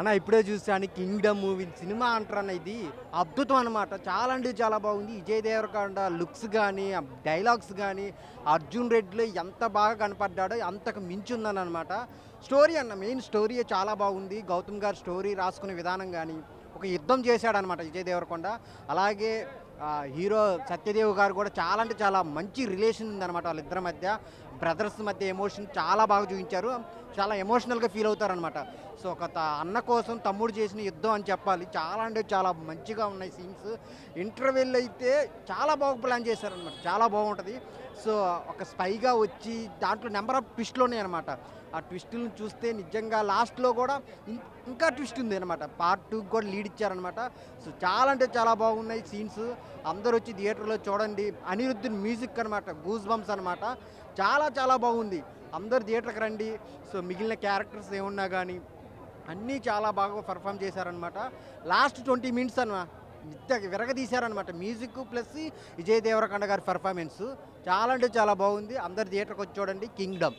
అన్న ఇప్పుడే చూసాను 'కింగ్డమ్' మూవీ సినిమా అంటారన్న ఇది అద్భుతం అనమాట. చాలా అంటే చాలా బాగుంది. విజయ్ దేవరకొండ లుక్స్ గానీ, డైలాగ్స్ గానీ, అర్జున్ రెడ్డిలో ఎంత బాగా కనపడ్డాడో అంతకు మించి ఉందనమాట. స్టోరీ అన్న మెయిన్ స్టోరీయే చాలా బాగుంది. గౌతమ్ గారు స్టోరీ రాసుకునే విధానం గానీ, ఒక యుద్ధం చేశాడనమాట విజయ్ దేవరకొండ. అలాగే హీరో సత్యదేవ్ గారు కూడా చాలా అంటే చాలా మంచి రిలేషన్ ఉందనమాట వాళ్ళిద్దరి మధ్య. బ్రదర్స్ మధ్య ఎమోషన్ చాలా బాగా చూపించారు. చాలా ఎమోషనల్‌గా ఫీల్ అవుతారనమాట. సో ఒక అన్న కోసం తమ్ముడు చేసిన యుద్ధం అని చెప్పాలి. చాలా అంటే చాలా మంచిగా ఉన్నాయి సీన్స్. ఇంటర్వెల్ అయితే చాలా బాగా ప్లాన్ చేశారనమాట. చాలా బాగుంటది. సో ఒక స్పైగా వచ్చి దాంట్లో నెంబర్ ఆఫ్ ట్విస్ట్‌లు ఉన్నాయన్నమాట. ఆ ట్విస్టులను చూస్తే నిజంగా లాస్ట్‌లో కూడా ఇంకా ట్విస్ట్ ఉంది అనమాట. పార్ట్ 2కి కూడా లీడ్ ఇచ్చారనమాట. సో చాలా అంటే చాలా బాగున్నాయి సీన్స్. అందరూ వచ్చి థియేటర్‌లో చూడండి. అనిరుద్ధుని మ్యూజిక్ అనమాట. గూస్ బంప్స్ అనమాట. చాలా చాలా బాగుంది. అందరూ థియేటర్‌కి రండి. సో మిగిలిన క్యారెక్టర్స్ ఏమున్నా గానీ అన్నీ చాలా బాగా పెర్ఫామ్ చేశారనమాట. లాస్ట్ 20 మినిట్స్ విరగదీశారనమాట. మ్యూజిక్ ప్లస్ విజయ్ దేవరకొండ గారి పెర్ఫార్మెన్స్ చాలా అంటే చాలా బాగుంది. అందరు థియేటర్‌కి వచ్చి చూడండి 'కింగ్డమ్'.